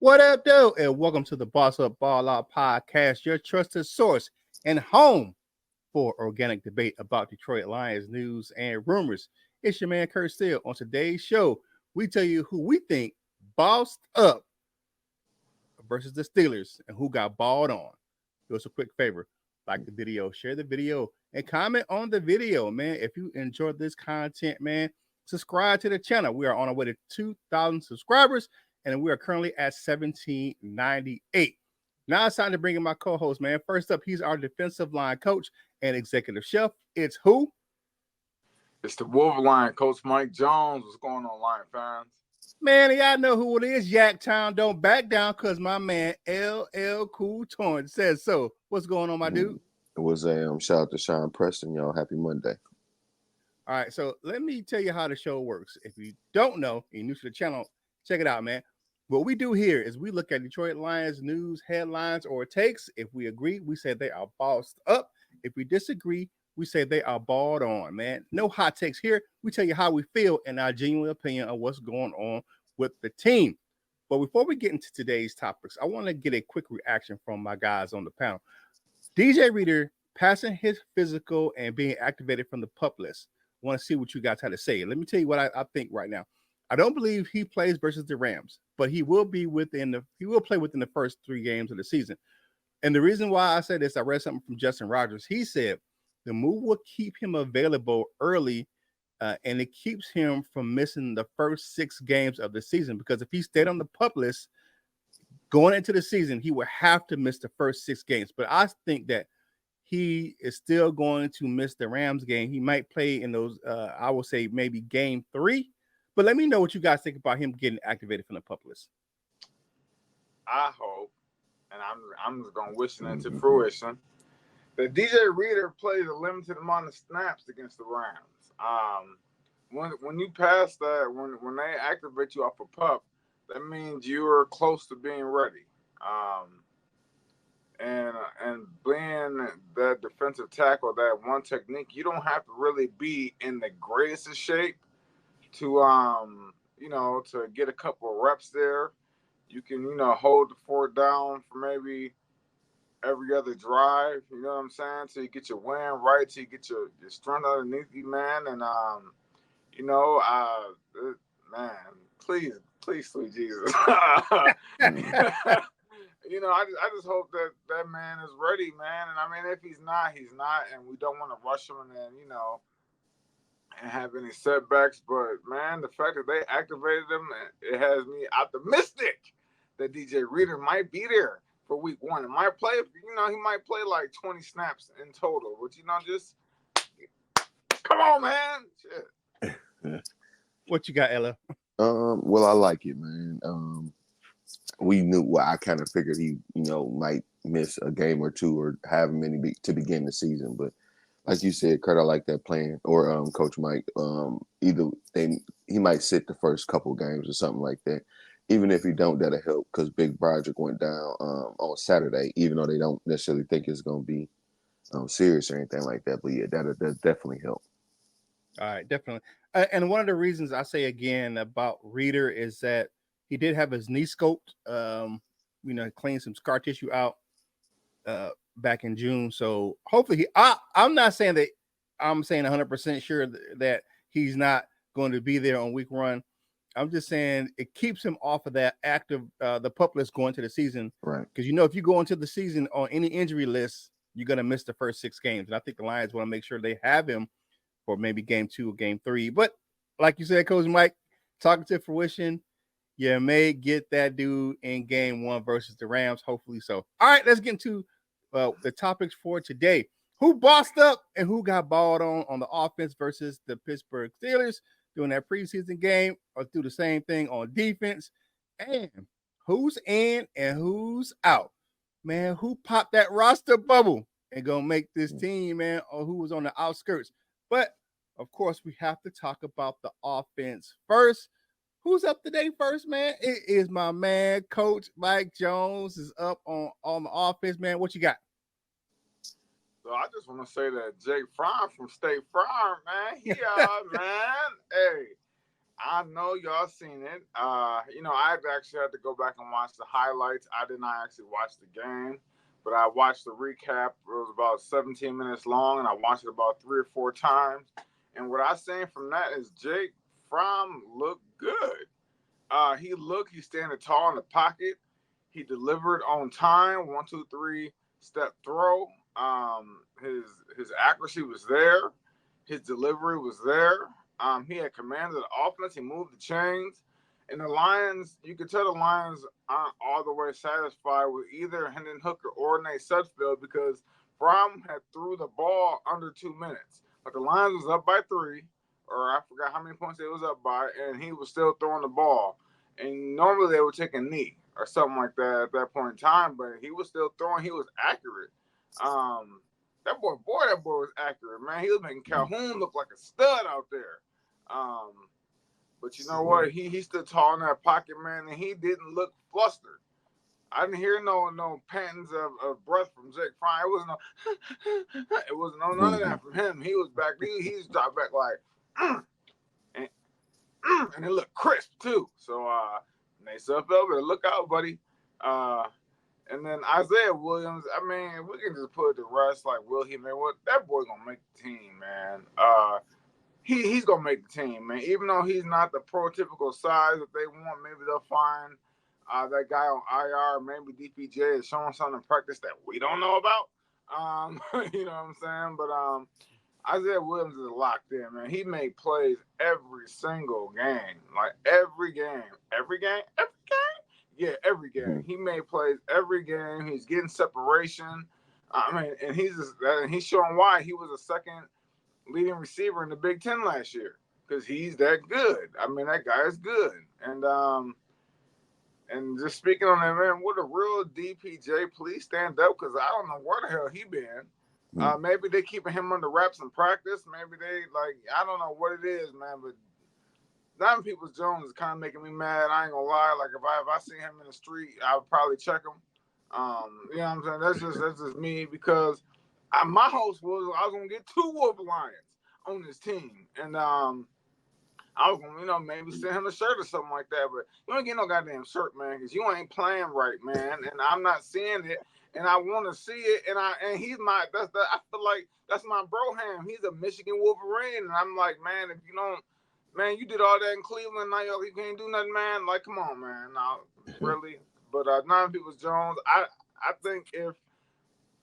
What up, though? And welcome to the Boss Up Ball Out podcast, your trusted source and home for organic debate about Detroit Lions news and rumors. It's your man, Kurt Steele. On today's show, we tell you who we think bossed up versus the Steelers and who got balled on. Do us a quick favor. Like the video, share the video, and comment on the video, man. If you enjoyed this content, man, subscribe to the channel. We are on our way to 2,000 subscribers, and we are currently at 1798. Now it's time to bring in my co-host, man. First up, he's our defensive line coach and executive chef. It's who? It's the Wolverine, Coach Mike Jones. What's going on, Lion fans? Man, y'all know who it is. Yaktown don't back down because my man LL Cool Torn says so. What's going on, my dude? It was a shout out to Sean Preston, y'all. Happy Monday. All right, so let me tell you how the show works. If you don't know, and you're new to the channel, check it out, man. What we do here is we look at Detroit Lions news, headlines, or takes. If we agree, we say they are bossed up. If we disagree, we say they are balled on, man. No hot takes here. We tell you how we feel and our genuine opinion of what's going on with the team. But before we get into today's topics, I want to get a quick reaction from my guys on the panel. DJ Reader passing his physical and being activated from the PUP list. I want to see what you guys had to say. Let me tell you what I think right now. I don't believe he plays versus the Rams, but he will play within the first 3 games of the season. And the reason why I say this, I read something from Justin Rogers. He said the move will keep him available early, and it keeps him from missing the first 6 games of the season. Because if he stayed on the PUP list going into the season, he would have to miss the first 6 games. But I think that he is still going to miss the Rams game. He might play in those, I will say maybe game 3. But let me know what you guys think about him getting activated from the PUP list. I hope, and I'm just going to wish it into fruition, that DJ Reader plays a limited amount of snaps against the Rams. When you pass that, when they activate you off a PUP, that means you're close to being ready. And being that defensive tackle, that one technique, you don't have to really be in the greatest of shape to to get a couple of reps there. You can, hold the fort down for maybe every other drive, you know what I'm saying? So you get your wind right, so you get your strength underneath you, man. And man, please, sweet Jesus. I just hope that man is ready, man. And I mean, if he's not, and we don't want to rush him and then, and have any setbacks. But man, the fact that they activated him, it has me optimistic that DJ Reader might be there for week 1. It might play, he might play like 20 snaps in total. But just come on, man. Shit. What you got, Ella? Well, I like it, man. We knew. Well, I kind of figured he, might miss a game or 2 or have many to begin the season. But like you said, Kurt, I like that plan. Or Coach Mike, he might sit the first couple games or something like that. Even if he don't, that'll help because Big Broderick went down on Saturday, even though they don't necessarily think it's going to be serious or anything like that. But yeah, that'll definitely help. All right, definitely. And one of the reasons I say again about Reader is that he did have his knee scoped, clean some scar tissue out back in June. So hopefully I'm not saying that I'm saying 100% sure that he's not going to be there on week 1. I'm just saying it keeps him off of that active, the PUP list going to the season. Right. Because, if you go into the season on any injury list, you're going to miss the first 6 games. And I think the Lions want to make sure they have him for maybe game 2 or game 3. But like you said, Coach Mike, talking to fruition, you may get that dude in game 1 versus the Rams. Hopefully so. All right, let's get into the topics for today. Who bossed up and who got balled on the offense versus the Pittsburgh Steelers during that preseason game, or do the same thing on defense, and who's in and who's out. Man, who popped that roster bubble and gonna make this team, man, or who was on the outskirts. But of course, we have to talk about the offense first. Who's up today first, man? It is my man, Coach Mike Jones is up on the offense, man. What you got? So I just want to say that Jake Fromm from State Farm, man, man. Hey, I know y'all seen it. I actually had to go back and watch the highlights. I did not actually watch the game, but I watched the recap. It was about 17 minutes long, and I watched it about 3 or 4 times. And what I seen from that is Jake Fromm looked good. He standing tall in the pocket. He delivered on time. 1, 2, 3 step throw. His accuracy was there. His delivery was there. He had command of the offense. He moved the chains. And the Lions, you could tell the Lions aren't all the way satisfied with either Hendon Hooker or Nate Sudfeld because Fromm had threw the ball under 2 minutes. But the Lions was up by 3, or I forgot how many points they was up by, and he was still throwing the ball. And normally they would take a knee or something like that at that point in time, but he was still throwing. He was accurate. Um, that boy was accurate, man. He was making Calhoun look like a stud out there. Um, but you know what? He stood tall in that pocket, man, and he didn't look flustered. I didn't hear no pantings of breath from Jake Fry. It wasn't none of that from him. He was back. He's dropped back like, and and it looked crisp too. So Nate Sudfeld, better look out, buddy. And then Isaiah Williams, I mean, we can just put it to rest. Like, will he, man? What that boy gonna make the team, man? He's gonna make the team, man. Even though he's not the prototypical size that they want, maybe they'll find that guy on IR. Maybe DPJ is showing something in practice that we don't know about. You know what I'm saying? But Isaiah Williams is locked in, man. He made plays every single game, like every game. Yeah, every game. He made plays every game. He's getting separation. I mean, and he's showing why he was a second leading receiver in the Big Ten last year because he's that good. I mean, that guy is good. And just speaking on that, man, what a real DPJ. Please stand up because I don't know where the hell he been. Maybe they keeping him under wraps in practice. Maybe they I don't know what it is, man. But Diamond Peoples Jones is kind of making me mad. I ain't gonna lie. Like if I see him in the street, I would probably check him. You know what I'm saying? That's just me because my hopes was I was gonna get 2 Wolf Lions on this team, and I was gonna maybe send him a shirt or something like that. But you ain't get no goddamn shirt, man, because you ain't playing right, man, and I'm not seeing it. And I want to see it, and he's my I feel like that's my broham. He's a Michigan Wolverine, and I'm like, man, if you don't, man, you did all that in Cleveland, now you can't do nothing, man. Like, come on, man, no, really. But Nine Peoples Jones, I think if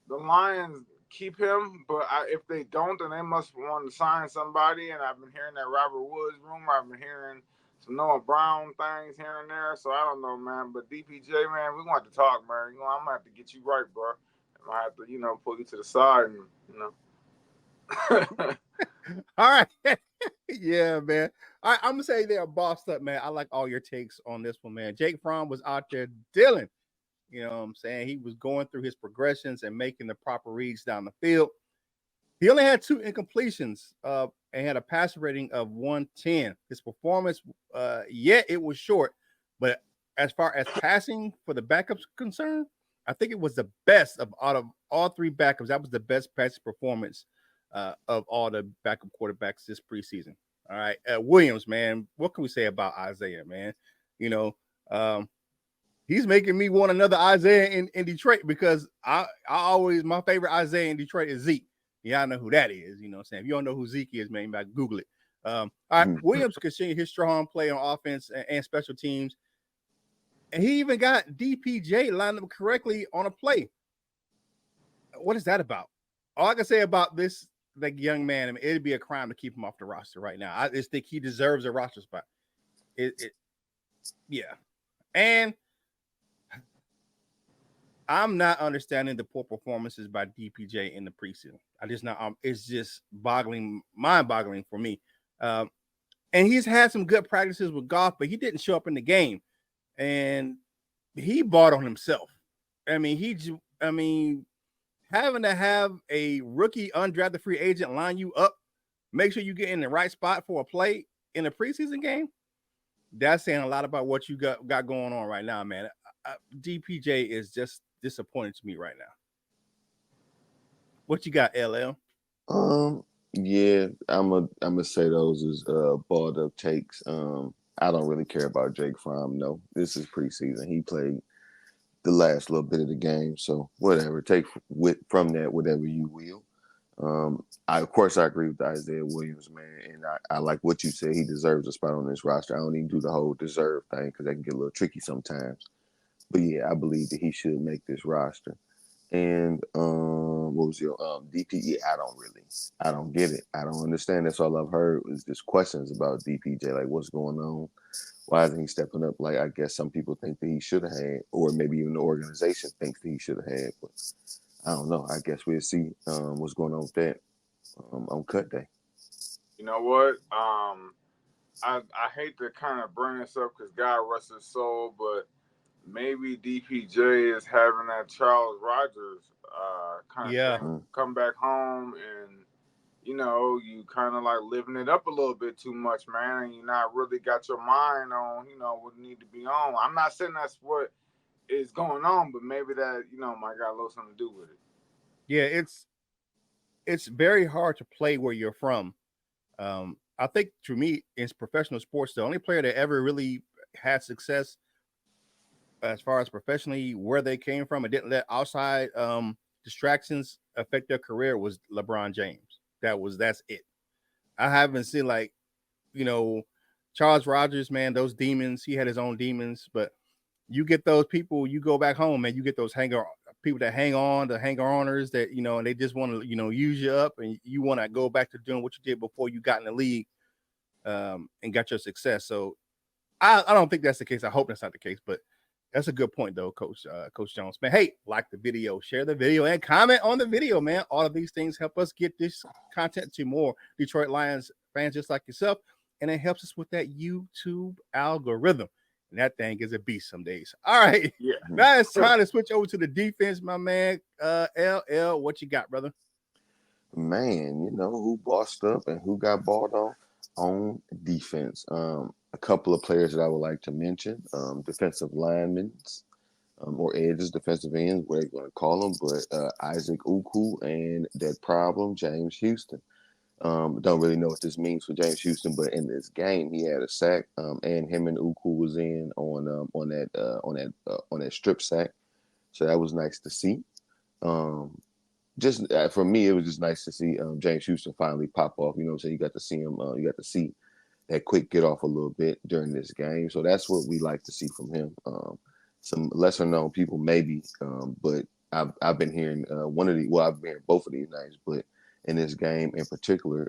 the Lions keep him, but if they don't, then they must want to sign somebody. And I've been hearing that Robert Woods rumor. I've been hearing some Noah Brown things here and there. So I don't know, man. But DPJ, man, we're going to have to talk, man. I'm going to have to get you right, bro. I'm going to have to, pull you to the side and, All right. Yeah, man. All right, I'm going to say they're bossed up, man. I like all your takes on this one, man. Jake Fromm was out there dealing. You know what I'm saying? He was going through his progressions and making the proper reads down the field. He only had 2 incompletions and had a passer rating of 110. His performance, it was short, but as far as passing for the backups concerned, I think it was the best out of all 3 backups. That was the best passing performance of all the backup quarterbacks this preseason. All right, Williams, man, what can we say about Isaiah, man? He's making me want another Isaiah in Detroit because I always, my favorite Isaiah in Detroit is Zeke. Yeah, I know who that is. You know what I'm saying? If you don't know who Zeke is, man, you might Google it. All right, Williams continued his strong play on offense and special teams. And he even got DPJ lined up correctly on a play. What is that about? All I can say about this young man, I mean, it'd be a crime to keep him off the roster right now. I just think he deserves a roster spot. Yeah. And I'm not understanding the poor performances by DPJ in the preseason. I just not. It's just mind-boggling for me. And he's had some good practices with Goff, but he didn't show up in the game, and he bought on himself. I mean, having to have a rookie undrafted free agent line you up, make sure you get in the right spot for a play in a preseason game. That's saying a lot about what you got going on right now, man. DPJ is just disappointing to me right now. What you got, LL? Yeah, I'm gonna say those is balled up takes. I don't really care about Jake Fromm. No, this is preseason. He played the last little bit of the game, so whatever. Take from that whatever you will. I of course I agree with Isaiah Williams, man, and I like what you said. He deserves a spot on this roster. I don't even do the whole deserve thing because that can get a little tricky sometimes. But yeah, I believe that he should make this roster. And what was your DPE? I don't get it. I don't understand. That's all I've heard was just questions about DPJ, like what's going on, why isn't he stepping up? Like I guess some people think that he should have had, or maybe even the organization thinks that he should have had. But I don't know. I guess we'll see what's going on with that on cut day. You know what? I hate to kind of bring this up because God rest his soul, but maybe DPJ is having that Charles Rogers kind of Yeah. thing. Come back home and you kind of like living it up a little bit too much, man, and you not really got your mind on what need to be on. I'm not saying that's what is going on, but maybe that might got a little something to do with it. Yeah, it's very hard to play where you're from. I think to me, in professional sports, the only player that ever really had success as far as professionally where they came from and didn't let outside distractions affect their career was LeBron James. That's it. I haven't seen like, you know, Charles Rogers, man, those demons, he had his own demons, but you get those people, you go back home and you get those people that hang on, the hanger-oners that, and they just want to, use you up and you want to go back to doing what you did before you got in the league and got your success. So I don't think that's the case. I hope that's not the case, but that's a good point, though, Coach Jones. Man, hey, like the video, share the video, and comment on the video, man. All of these things help us get this content to more Detroit Lions fans just like yourself, and it helps us with that YouTube algorithm. And that thing is a beast some days. All right. Yeah. Now it's time to switch over to the defense, my man. LL, what you got, brother? Man, who bossed up and who got balled on defense. A couple of players that I would like to mention, defensive linemen or edges, defensive ends, whatever you want to call them, but Isaac Uku and that problem, James Houston. Don't really know what this means for James Houston, but in this game he had a sack, and him and Uku was in on that strip sack, so that was nice to see. Just for me, it was just nice to see James Houston finally pop off. So you got to see him. You got to see that quick get off a little bit during this game. So that's what we like to see from him. Some lesser known people maybe, but I've been hearing I've been hearing both of these names, but in this game in particular,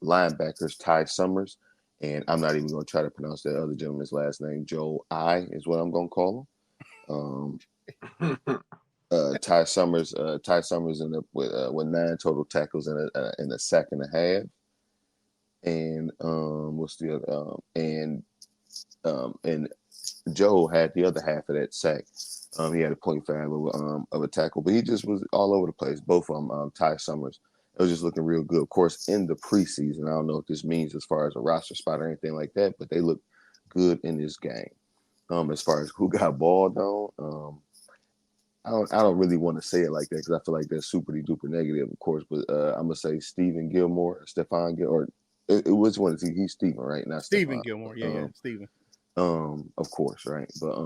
linebackers Ty Summers, and I'm not even going to try to pronounce that other gentleman's last name. Joe I is what I'm going to call him. Ty Summers ended up with 9 total tackles and a sack and a half. And what's the other? And Joe had the other half of that sack. He had a 0.5 of a tackle, but he just was all over the place. Both of them, Ty Summers. It was just looking real good. Of course, in the preseason, I don't know what this means as far as a roster spot or anything like that, but they look good in this game. As far as who got balled on, I don't really want to say it like that because I feel like that's super duper negative, of course. But I'm gonna say Stephon Gilmore. It was one. He's Stephen, right? Not Stephen Gilmore. Yeah, Stephen. Of course, right. But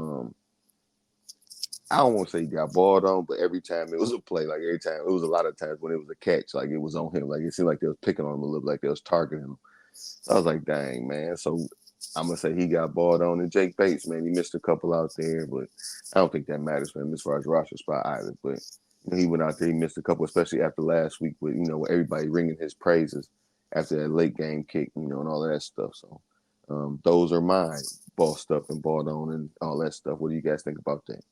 I don't want to say he got balled on, but every time it was a play, like every time, it was a lot of times when it was a catch, like it was on him. Like it seemed like they was picking on him a little, like they was targeting him. So I was like, dang, man. So I'm gonna say he got balled on. And Jake Bates, man, he missed a couple out there, but I don't think that matters for him as far as roster spot either. But he went out there, he missed a couple, especially after last week with with everybody ringing his praises after that late game kick, and all of that stuff. So those are mine, bossed up and balled on and all that stuff. What do you guys think about that?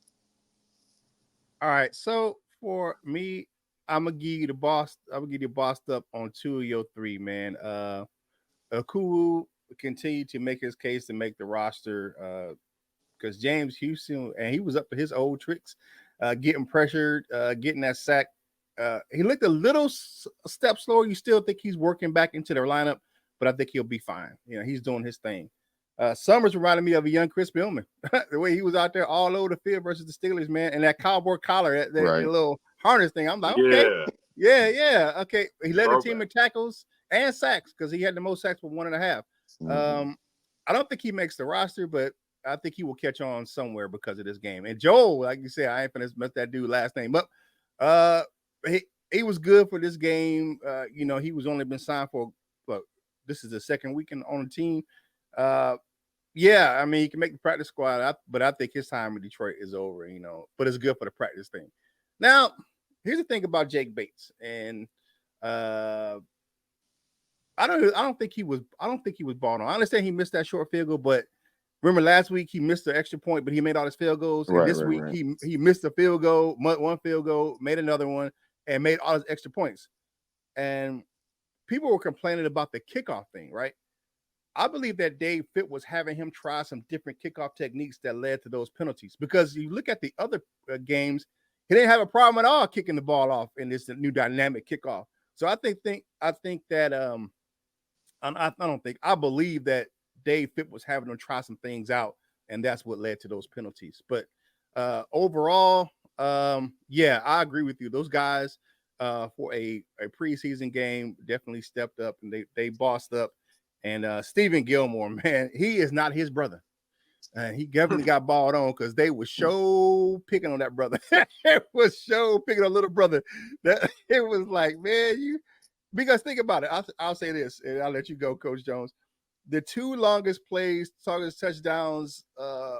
All right, so for me, I'm gonna give you the boss. I'm gonna give you bossed up on 2 of your 3, man. Akuru continue to make his case to make the roster because James Houston, and he was up to his old tricks, getting pressured, getting that sack. He looked a little step slower. You still think he's working back into their lineup, but I think he'll be fine. He's doing his thing. Summers reminded me of a young Chris Billman, the way he was out there all over the field versus the Steelers, man, and that cowboy collar, that Right. little harness thing. I'm like, okay, yeah, okay. He led the team in tackles and sacks because he had the most sacks for 1.5. I don't think he makes the roster, but I think he will catch on somewhere because of this game. And Joel, like you said, I ain't finna mess that dude last name up. He was good for this game. He was only been signed for, but this is the second weekend on the team. Yeah, I mean, he can make the practice squad, but I think his time in Detroit is over, but it's good for the practice thing. Now, here's the thing about Jake Bates, and I don't think he was balled on. I understand he missed that short field goal, but remember last week he missed the extra point, but he made all his field goals. And this week he missed a field goal, one field goal, made another one, and made all his extra points. And people were complaining about the kickoff thing, right? I believe that Dave Fitt was having him try some different kickoff techniques that led to those penalties. Because you look at the other games, he didn't have a problem at all kicking the ball off in this new dynamic kickoff. So I think that I believe that Dave Fitt was having them try some things out, and that's what led to those penalties. But overall, yeah, I agree with you. Those guys for a preseason game definitely stepped up and they bossed up. And Stephen Gilmore, man, he is not his brother. And he definitely got balled on because they were picking on that brother. It was picking on little brother. That it was like, man, because think about it. I'll say this, and I'll let you go, Coach Jones. The two longest plays, touchdowns,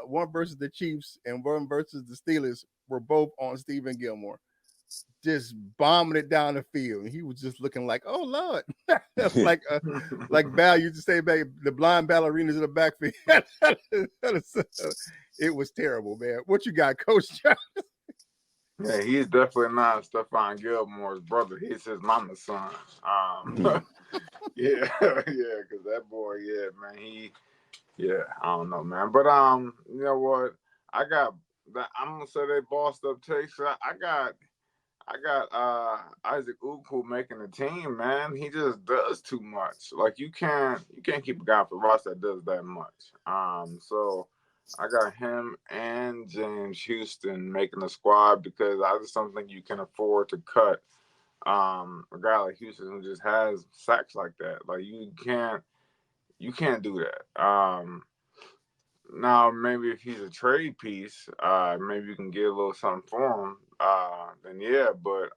one versus the Chiefs and one versus the Steelers, were both on Stephen Gilmore. Just bombing it down the field. He was just looking like, oh Lord, like Val used to say, back the blind ballerinas in the backfield. It was terrible, man. What you got, Coach Jones? Yeah, he's definitely not Stephon Gilmore's brother. He's his mama's son. Yeah, because that boy, yeah, man, I don't know, man. But you know what? I'm gonna say they bossed up takes. I got Isaac Uku making the team, man. He just does too much. Like you can't keep a guy off the roster that does that much. So I got him and James Houston making the squad because I just don't think you can afford to cut a guy like Houston who just has sacks like that. Like you can't do that. Now maybe if he's a trade piece, maybe you can get a little something for him. Then yeah, but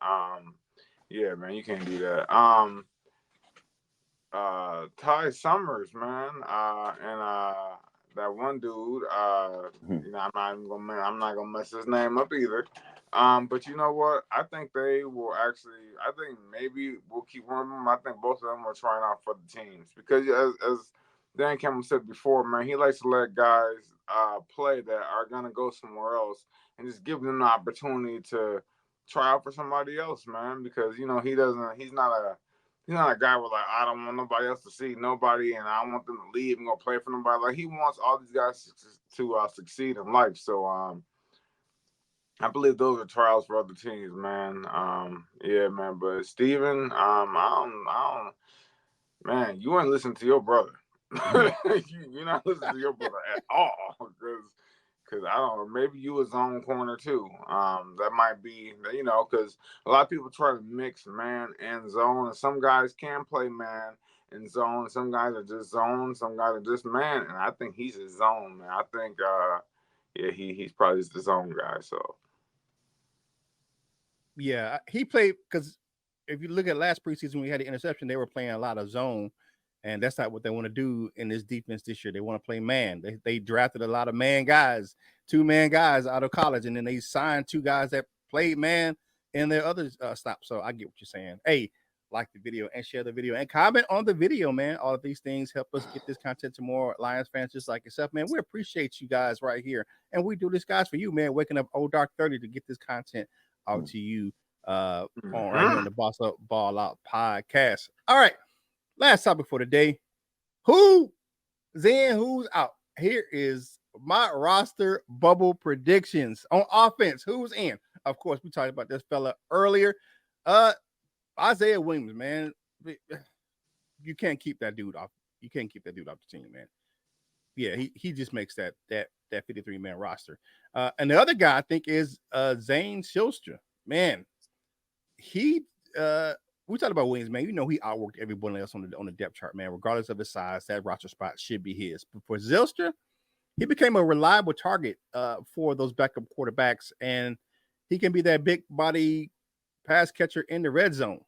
yeah, man, you can't do that. Ty Summers, man, and that one dude, I'm not gonna mess his name up either. But you know what? I think they will actually. I think maybe we'll keep one of them. I think both of them are trying out for the teams because as Dan Campbell said before, man, he likes to let guys play that are gonna go somewhere else and just give them the opportunity to try out for somebody else, man. Because he's not a guy where like I don't want nobody else to see nobody, and I want them to leave and go play for nobody. Like he wants all these guys to succeed in life. So I believe those are trials for other teams, man. Yeah, man. But Steven, I don't, man. You ain't listening to your brother. You're not listening to your brother at all, because I don't know, maybe you a zone corner too. That might be, because a lot of people try to mix man and zone, and some guys can play man and zone. Some guys are just zone, some guys are just man, and I think he's a zone, man. I think, yeah, he's probably just the zone guy. So Yeah, he played because if you look at last preseason when we had the interception, they were playing a lot of zone. And that's not what they want to do in this defense this year. They want to play man. They drafted a lot of man guys, 2-man guys out of college, and then they signed 2 guys that played man in their other stops. So I get what you're saying. Hey, like the video and share the video and comment on the video, man. All of these things help us get this content to more Lions fans just like yourself, man. We appreciate you guys right here. And we do this, guys, for you, man, waking up old dark 30 to get this content out to you right here on the Boss Up Ball Out podcast. All right. Last topic for the day. Who's in, who's out? Here is my roster bubble predictions on offense. Who's in? Of course, we talked about this fella earlier. Isaiah Williams, man. You can't keep that dude off. You can't keep that dude off the team, man. Yeah, he just makes that 53-man roster. And the other guy I think is Zane Stilstra. Man, he we talked about Williams, man. You know he outworked everyone else on the depth chart, man. Regardless of his size, that roster spot should be his. But for Zylstra, he became a reliable target for those backup quarterbacks, and he can be that big body pass catcher in the red zone.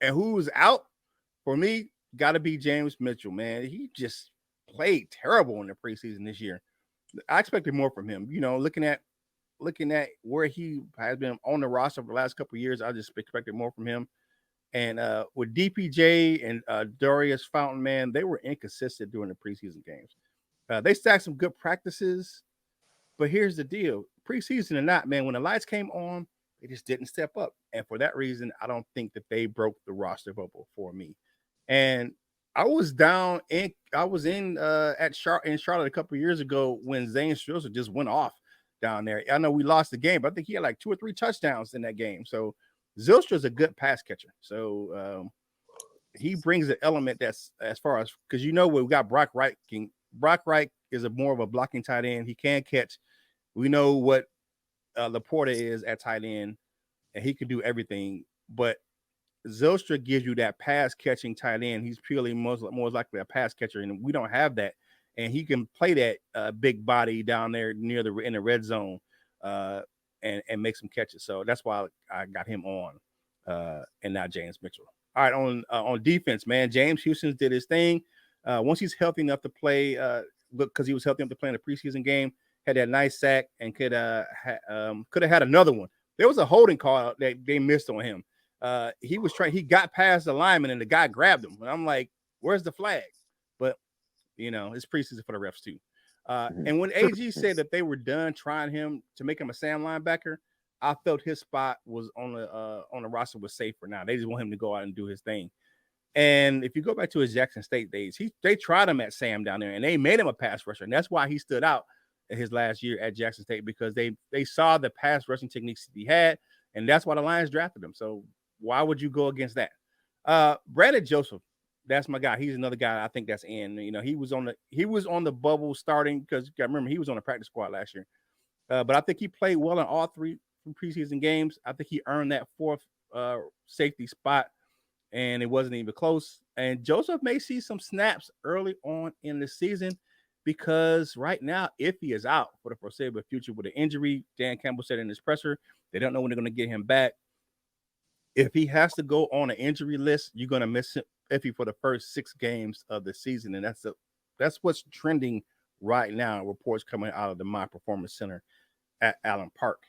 And who's out for me? Got to be James Mitchell, man. He just played terrible in the preseason this year. I expected more from him. You know, looking at where he has been on the roster for the last couple of years, I just expected more from him. And with DPJ and Darius Fountain, man, they were inconsistent during the preseason games. They stacked some good practices, but here's the deal: preseason or not, man, when the lights came on, they just didn't step up. And for that reason, I don't think that they broke the roster bubble for me. And I was in Charlotte a couple of years ago when Zane Struzzer just went off down there. I know we lost the game, but I think he had like 2 or 3 touchdowns in that game. So Zylstra's a good pass catcher. So he brings an element that's as far as because you know we've got Brock Wright. Brock Wright is more of a blocking tight end. He can catch. We know what Laporta is at tight end, and he can do everything. But Zylstra gives you that pass catching tight end. He's purely more likely a pass catcher, and we don't have that. And he can play that big body down there in the red zone and make some catches. So that's why I got him on and not James Mitchell. All right, on defense, man, James Houston did his thing. Once he's healthy enough to play, because he was healthy enough to play in the preseason game, had that nice sack and could have had another one. There was a holding call that they missed on him. He got past the lineman and the guy grabbed him. And I'm like, where's the flag? But it's preseason for the refs too. And when AG said that they were done trying him to make him a Sam linebacker, I felt his spot was on the roster was safe for now. They just want him to go out and do his thing. And if you go back to his Jackson State days, they tried him at Sam down there, and they made him a pass rusher, and that's why he stood out in his last year at Jackson State, because they saw the pass rushing techniques that he had, and that's why the Lions drafted him. So why would you go against that? Brandon Joseph, that's my guy. He's another guy I think that's in. He was on the bubble starting because remember he was on the practice squad last year. But I think he played well in all 3 preseason games. I think he earned that 4th safety spot, and it wasn't even close. And Joseph may see some snaps early on in the season because right now, if he is out for the foreseeable future with an injury, Dan Campbell said in his presser, they don't know when they're going to get him back. If he has to go on an injury list, you're going to miss him Iffy for the first 6 games of the season, and that's what's trending right now. Reports coming out of the My Performance Center at Allen Park.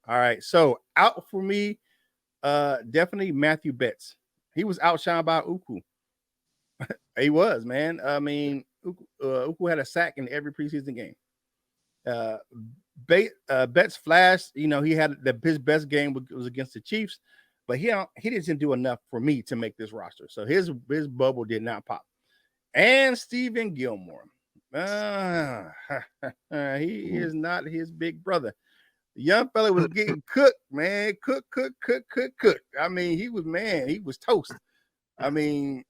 All right, so out for me, definitely Matthew Betts. He was outshined by Uku. He was, man. I mean, Uku had a sack in every preseason game. Betts flashed. He had his best game was against the Chiefs, but he didn't do enough for me to make this roster. So his bubble did not pop. And Stephen Gilmore, he is not his big brother. The young fella was getting cooked, man. Cook. I mean, he was toast. I mean,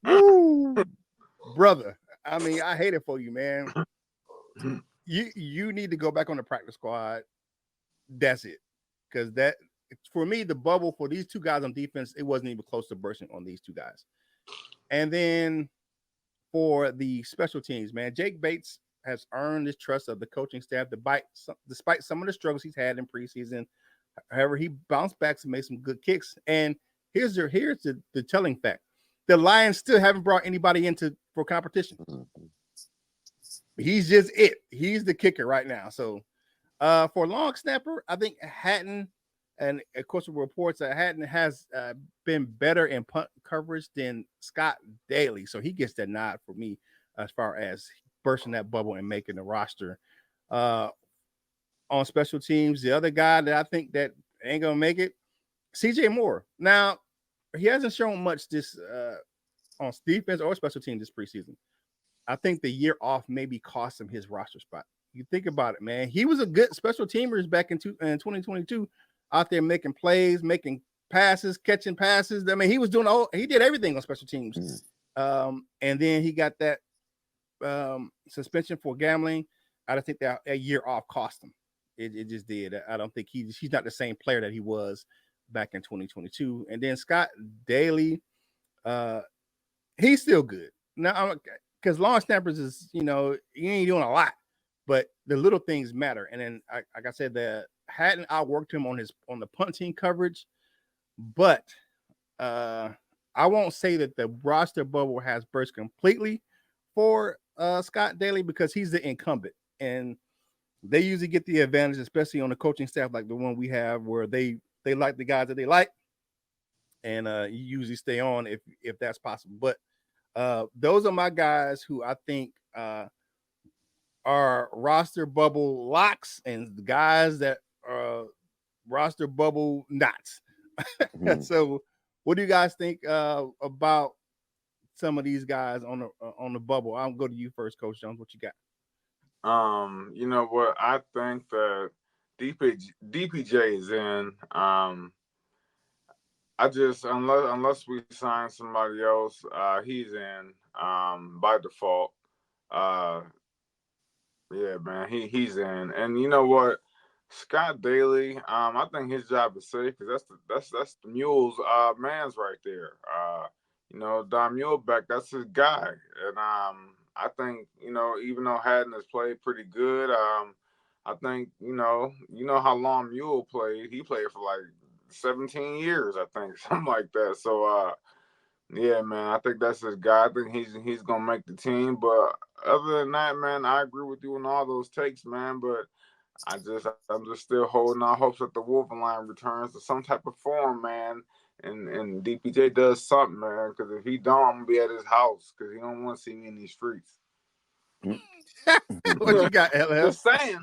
woo, brother. I mean, I hate it for you, man. You need to go back on the practice squad. That's it. Because that, for me, the bubble for these 2 guys on defense, it wasn't even close to bursting on these 2 guys. And then for the special teams, man, Jake Bates has earned the trust of the coaching staff despite some of the struggles he's had in preseason. However, he bounced back and made some good kicks. And here's the telling fact: the Lions still haven't brought anybody for competition. He's just it. He's the kicker right now. So for long snapper, I think Hatton, and of course the reports that Hatton has been better in punt coverage than Scott Daly. So he gets that nod for me as far as bursting that bubble and making the roster. On special teams, the other guy that I think that ain't gonna make it, CJ Moore. Now, he hasn't shown much this on defense or special teams this preseason. I think the year off maybe cost him his roster spot. You think about it, man. He was a good special teamers back in 2022, out there making plays, making passes, catching passes. I mean, he did everything on special teams. And then he got that suspension for gambling. I don't think that a year off cost him. It just did. I don't think he's not the same player that he was back in 2022. And then Scott Daly, uh, he's still good now because long snappers is you ain't doing a lot, but the little things matter. And then like I said, the hadn't outworked him on the punting coverage, but uh, I won't say that the roster bubble has burst completely for Scott Daly because he's the incumbent and they usually get the advantage, especially on the coaching staff like the one we have, where they like the guys that they like, and you usually stay on if that's possible. But those are my guys who I think are roster bubble locks and the guys that are roster bubble knots. Mhm. So, what do you guys think about some of these guys on the bubble? I'll go to you first, Coach Jones. What you got? You know what? I think that DPJ is in. I just unless we sign somebody else, he's in by default. Uh, yeah, man, he's in. And you know what? Scott Daly, I think his job is safe because that's the Mule's man's right there. Don Muleback, that's his guy, and I think even though Haddon has played pretty good, I think you know how long Mule played. He played for like 17 years, I think, something like that. So yeah, man, I think that's his guy. I think he's gonna make the team. But other than that, man, I agree with you on all those takes, man. But I'm just still holding out hopes that the Wolverine returns to some type of form, man. And DPJ does something, man. Because if he don't, I'm gonna be at his house because he don't want to see me in these streets. What you got, LL? Just saying.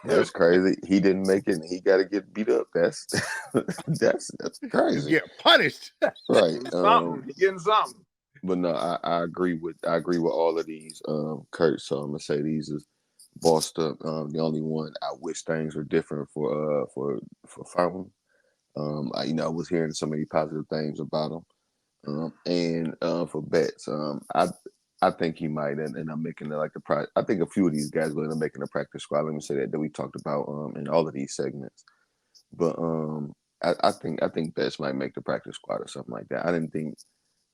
That's crazy. He didn't make it and he gotta get beat up. That's that's crazy. Get punished. Right. He getting something. But no, I agree with all of these, Kurt. So I'm gonna say these is bossed up. The only one I wish things were different for Fountain. I was hearing so many positive things about him. And for Betts, I think he might, and I'm making it like I think a few of these guys will end up making a practice squad. Let me say that we talked about in all of these segments. But I think Betts might make the practice squad or something like that. I didn't think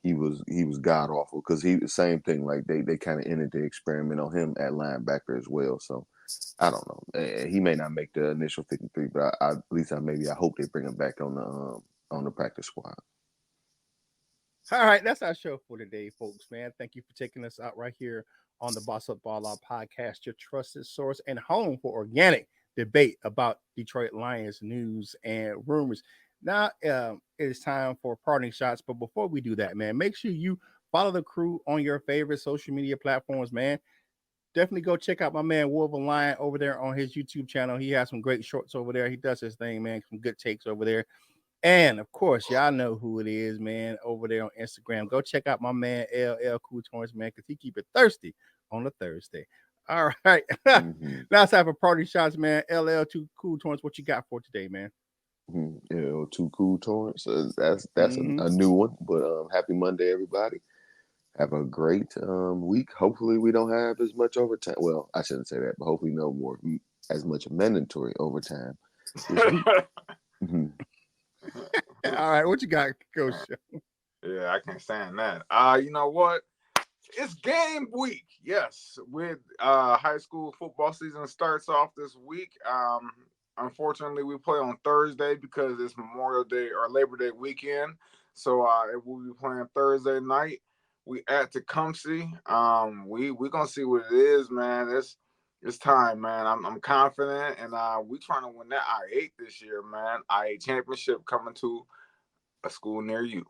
he was god awful because he same thing, like they kind of ended the experiment on him at linebacker as well. So I don't know. He may not make the initial 53, but at least I hope they bring him back on the practice squad. All right, that's our show for today, folks, man. Thank you for taking us out right here on the Boss Up Ball Out podcast, your trusted source and home for organic debate about Detroit Lions news and rumors. Now it is time for parting shots, but before we do that, man, make sure you follow the crew on your favorite social media platforms, man. Definitely go check out my man Wolverine Lion over there on his YouTube channel. He has some great shorts over there. He does his thing, man. Some good takes over there. And of course, y'all know who it is, man, over there on Instagram. Go check out my man LL Cool Torrance, man, because he keep it thirsty on a Thursday. All right. Mm-hmm. Now it's time for party shots, man. LL2 Cool Torrance, what you got for today, man? Mm-hmm. Too Cool Torrance. That's a new one. But happy Monday, everybody. Have a great week. Hopefully, we don't have as much overtime. Well, I shouldn't say that, but hopefully, no more as much mandatory overtime this week. Mm-hmm. All right, what you got, Coach? Yeah, I can't stand that. You know what? It's game week. Yes, with high school football season starts off this week. Unfortunately, we play on Thursday because it's Memorial Day or Labor Day weekend. So we'll be playing Thursday night. We at Tecumseh. We gonna see what it is, man. It's time, man. I'm confident, and we trying to win that I-8 this year, man. I-8 championship coming to a school near you.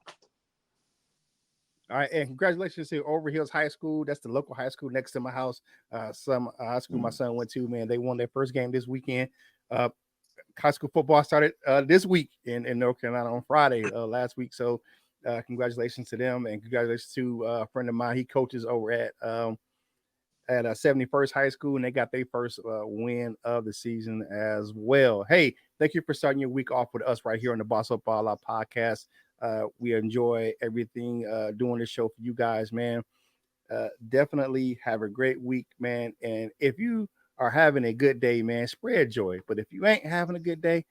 All right, and congratulations to Over Hills High School. That's the local high school next to my house. Some high school my son went to, man. They won their first game this weekend. High school football started this week in North Carolina on Friday last week. So congratulations to them, and congratulations to a friend of mine. He coaches over at 71st High School, and they got their first win of the season as well. Hey, thank you for starting your week off with us right here on the Boss Up Ball Out podcast. We enjoy everything doing this show for you guys, man. Definitely have a great week, man. And if you are having a good day, man, spread joy. But if you ain't having a good day,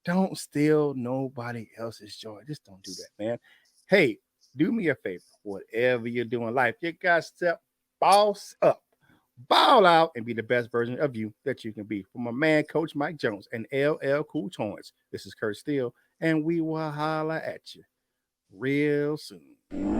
Don't steal nobody else's joy. Just don't do that, man. Hey, do me a favor. Whatever you're doing in life, you got to boss up, ball out, and be the best version of you that you can be. For my man, Coach Mike Jones and LL Cool Toys, this is Kurt Steele, and we will holla at you real soon.